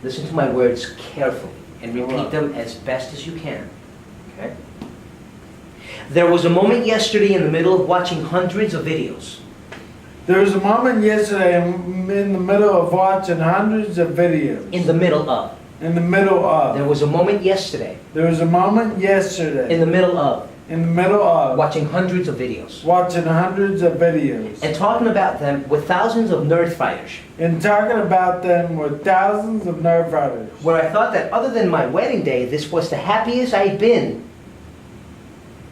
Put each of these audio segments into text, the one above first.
Listen to my words carefully and repeat them as best as you can. Okay? There was a moment yesterday in the middle of watching hundreds of videos. There was a moment yesterday in the middle of watching hundreds of videos. In the middle of. In the middle of. There was a moment yesterday. There was a moment yesterday. In the middle of. In the middle of. Watching hundreds of videos. Watching hundreds of videos. And talking about them with thousands of nerd fighters. And talking about them with thousands of nerd fighters. Where I thought that other than my wedding day, this was the happiest I'd been.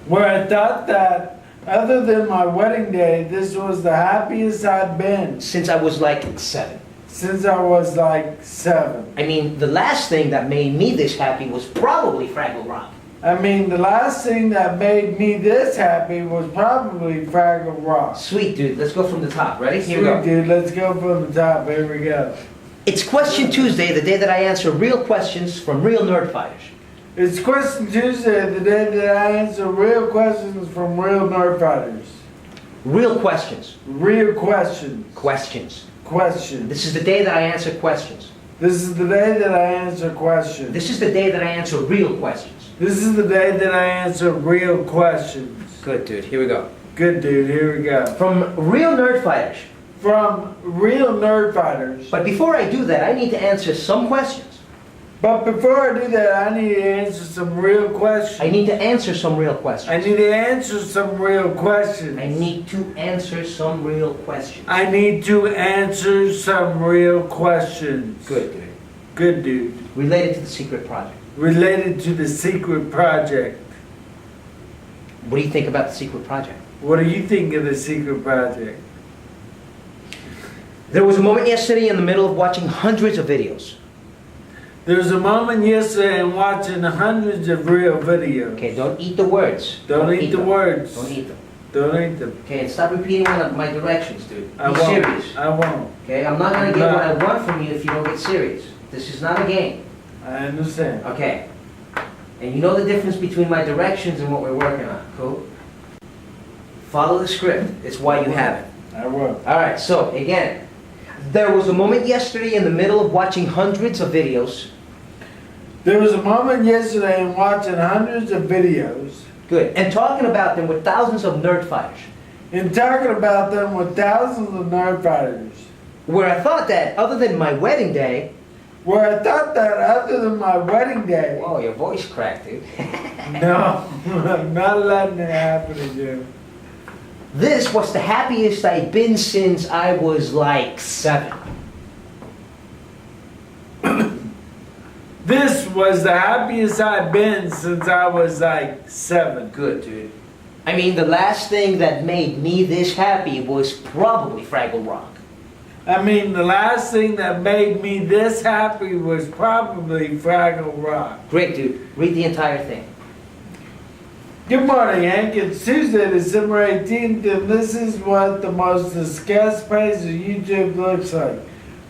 Where I thought that other than my wedding day, this was the happiest I'd been. Since I was like 7. Since I was like 7. I mean, the last thing that made me this happy was probably Fraggle Rock. I mean, the last thing that made me this happy was probably Fraggle Rock. Sweet, dude. Let's go from the top. Ready? Here we Sweet, go. dude. Let's go from the top. Here we go. It's Question Tuesday, the day that I answer real questions from real nerd fighters. It's Question Tuesday, the day that I answer real questions from real nerd fighters. Real questions. Real questions. Questions. Questions. This is the day that I answer questions. This is the day that I answer questions. This is the day that I answer real questions. This is the day that I answer real questions. Good, dude. Here we go. Good, dude. Here we go. From real nerd fighters. From real nerd fighters. But before I do that, I need to answer some questions. But before I do that, I need to answer some real questions. I need to answer some real questions. I need to answer some real questions. I need to answer some real questions. I need to answer some real questions. Good, dude. Good, dude. Related to the secret project. Related to the secret project. What do you think about the secret project? What do you think of the secret project? There was a moment yesterday in the middle of watching hundreds of videos. There was a moment yesterday in watching hundreds of real videos. Okay, don't eat the words. Don't eat the them. words. Don't eat them. Don't eat them. Okay, and stop repeating my directions, dude. Be I won't. serious. I won't. Okay, I'm not gonna get what I want from you if you don't get serious. This is not a game. I understand. Okay. And you know the difference between my directions and what we're working on. Cool? Follow the script. It's why you have it. I will. Alright, so again. There was a moment yesterday in the middle of watching hundreds of videos. There was a moment yesterday in watching hundreds of videos. Good. And talking about them with thousands of nerd fighters. And talking about them with thousands of nerd fighters. Where I thought that other than my wedding day. Where I thought that other than my wedding day. Whoa, your voice cracked, dude. No, I'm not letting it happen again. This was the happiest I've been since I was like 7. This was the happiest I've been since I was like 7. Good, dude. I mean, the last thing that made me this happy was probably Fraggle Rock. I mean, the last thing that made me this happy was probably Fraggle Rock. Great, dude. Read the entire thing. Good morning, Hank. It's Tuesday, December 18th, and this is what the most discussed page of YouTube looks like.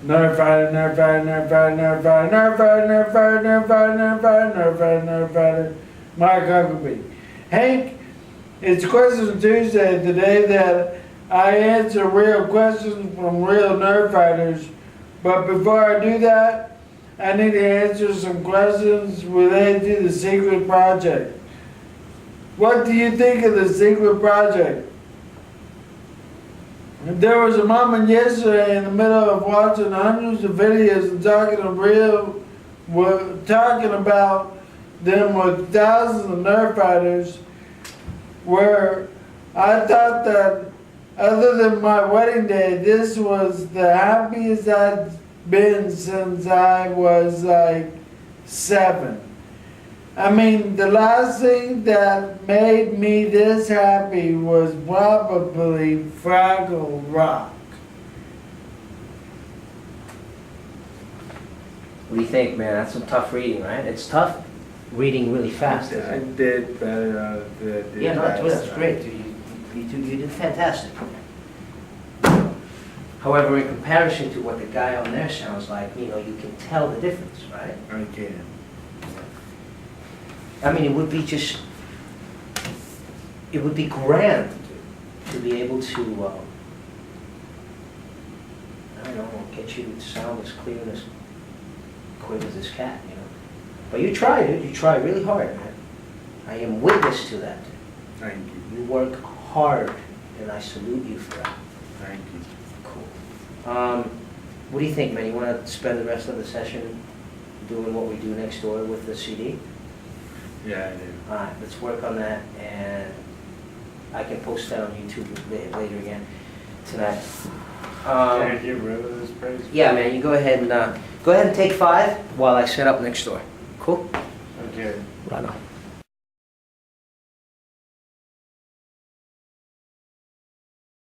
Nerd fighter, nerd fighter, nerd fighter, nerd fighter, nerd fighter, nerd fighter, nerd fighter, nerd fighter, nerd fighter, nerd fighter, Mark Huckabee. Hank, it's Question Tuesday, the day that I answer real questions from real nerd fighters. But before I do that, I need to answer some questions related to the secret project. What do you think of the secret project? There was a moment yesterday in the middle of watching hundreds of videos and talking about them with thousands of nerd fighters, where I thought that other than my wedding day, this was the happiest I'd been since I was like 7. I mean, the last thing that made me this happy was probably Fraggle Rock. What do you think, man? That's some tough reading, right? It's tough reading really fast. I did better. Yeah, no, that's great, dude. You did fantastic. However, in comparison to what the guy on there sounds like, you know, you can tell the difference, right? I can. I mean, it would be grand to be able to, I don't know, get you to sound as clear and as quick as this cat, you know. But you tried it. You tried really hard, man. I am witness to that. Thank you. You work hard, and I salute you for that. Thank you. Cool. What do you think, man? You want to spend the rest of the session doing what we do next door with the CD? Yeah, I do. All right, let's work on that, and I can post that on YouTube later again tonight. Can I get rid of this praise? Yeah, man. You go ahead and take 5 while I set up next door. Cool. Okay. Right on.